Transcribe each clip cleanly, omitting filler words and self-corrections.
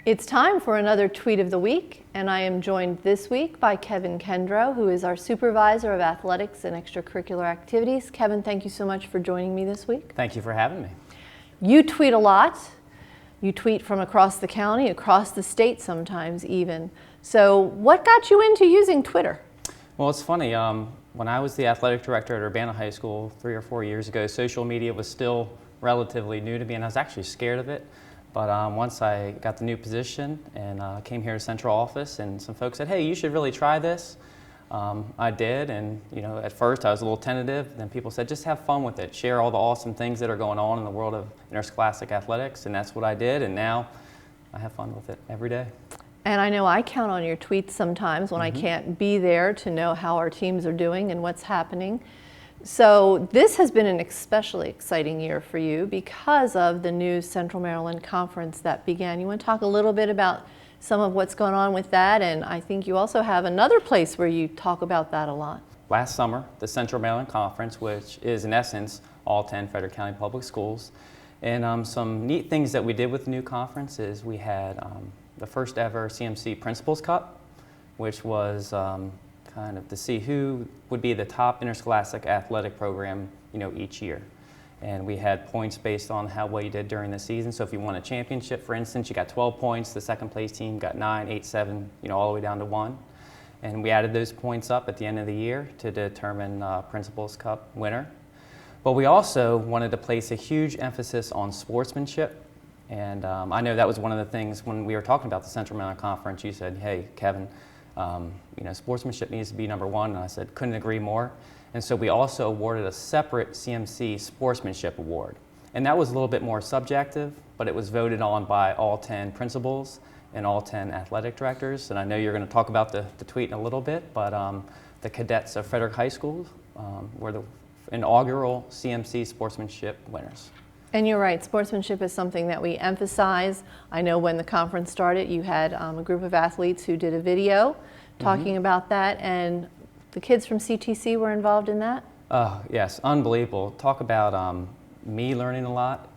It's time for another Tweet of the Week, and I am joined this week by Kevin Kendrow, who is our Supervisor of Athletics and Extracurricular Activities. Kevin, thank you so much for joining me this week. Thank you for having me. You tweet a lot. You tweet from across the county, across the state sometimes even. So what got you into using Twitter? Well, it's funny. When I was the athletic director at Urbana High School 3 or 4 years ago, social media was still relatively new to me, and I was actually scared of it. But once I got the new position and came here to central office, and some folks said, hey, you should really try this. I did, and at first I was a little tentative. Then people said, just have fun with it. Share all the awesome things that are going on in the world of interscholastic athletics, and that's what I did, and now I have fun with it every day. And I know I count on your tweets sometimes when I can't be there to know how our teams are doing and what's happening. So this has been an especially exciting year for you because of the new Central Maryland Conference that began. You want to talk a little bit about some of what's going on with that, and I think you also have another place where you talk about that a lot. Last summer, the Central Maryland Conference, which is in essence all 10 Frederick County Public Schools, and some neat things that we did with the new conference is we had the first ever CMC Principals Cup, which was kind of to see who would be the top interscholastic athletic program, each year. And we had points based on how well you did during the season. So if you won a championship, for instance, you got 12 points. The second place team got 9, 8, 7, all the way down to 1. And we added those points up at the end of the year to determine Principals Cup winner. But we also wanted to place a huge emphasis on sportsmanship. And I know that was one of the things when we were talking about the Central Maryland Conference, you said, hey, Kevin, sportsmanship needs to be number one. And I said, couldn't agree more. And so we also awarded a separate CMC Sportsmanship Award. And that was a little bit more subjective, but it was voted on by all 10 principals and all 10 athletic directors. And I know you're going to talk about the tweet in a little bit, but the cadets of Frederick High School were the inaugural CMC Sportsmanship winners. And you're right, sportsmanship is something that we emphasize. I know when the conference started, you had a group of athletes who did a video talking about that, and the kids from CTC were involved in that? Yes, unbelievable. Talk about me learning a lot.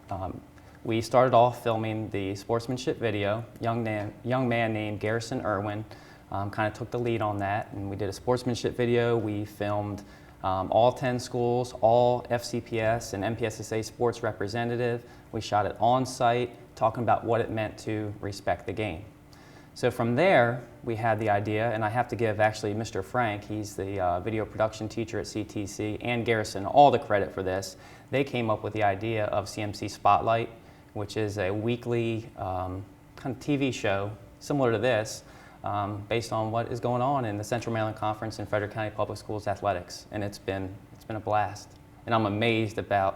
We started off filming the sportsmanship video. Young man named Garrison Irwin kind of took the lead on that, and we did a sportsmanship video. We filmed all 10 schools, all FCPS and MPSSA sports representative. We shot it on site, talking about what it meant to respect the game. So from there, we had the idea, and I have to give actually Mr. Frank, he's the video production teacher at CTC, and Garrison all the credit for this. They came up with the idea of CMC Spotlight, which is a weekly kind of TV show similar to this, based on what is going on in the Central Maryland Conference and Frederick County Public Schools athletics, and it's been a blast. And I'm amazed at the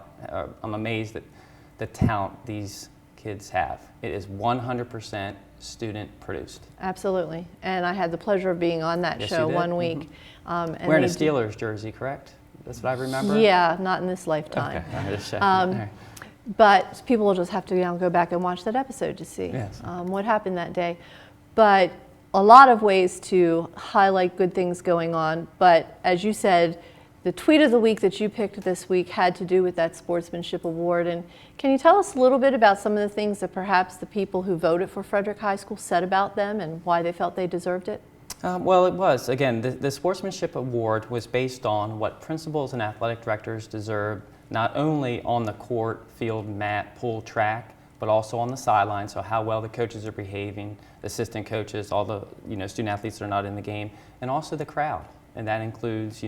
talent these kids have. It is 100% student produced. Absolutely, and I had the pleasure of being on that show one week. And wearing a Steelers jersey, correct? That's what I remember? Yeah, not in this lifetime. Okay. But people will just have to go back and watch that episode to see what happened that day. But a lot of ways to highlight good things going on, but as you said, the tweet of the week that you picked this week had to do with that sportsmanship award. And can you tell us a little bit about some of the things that perhaps the people who voted for Frederick High School said about them and why they felt they deserved it? Well, it was. Again, the sportsmanship award was based on what principals and athletic directors deserve, not only on the court, field, mat, pool, track, but also on the sideline, so how well the coaches are behaving, the assistant coaches, all the student athletes that are not in the game, and also the crowd. And that includes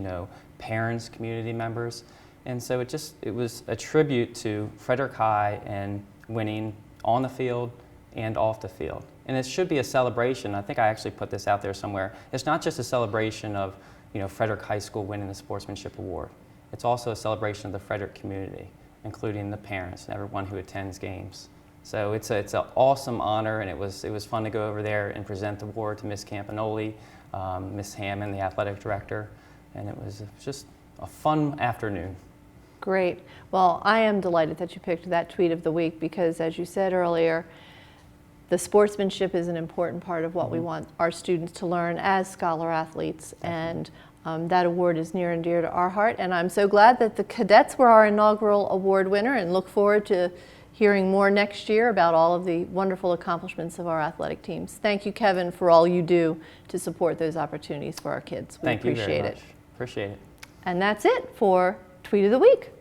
parents, community members. And so it was a tribute to Frederick High and winning on the field and off the field. And it should be a celebration. I think I actually put this out there somewhere. It's not just a celebration of Frederick High School winning the sportsmanship award. It's also a celebration of the Frederick community, including the parents and everyone who attends games. So it's an awesome honor, and it was fun to go over there and present the award to Miss Campanoli, Miss Hammond, the athletic director, and it was just a fun afternoon. Great. Well, I am delighted that you picked that tweet of the week because, as you said earlier, the sportsmanship is an important part of what we want our students to learn as scholar athletes, and that award is near and dear to our heart. And I'm so glad that the cadets were our inaugural award winner, and look forward to hearing more next year about all of the wonderful accomplishments of our athletic teams. Thank you, Kevin, for all you do to support those opportunities for our kids. We Thank you very appreciate much. it. Appreciate it. And that's it for Tweet of the Week.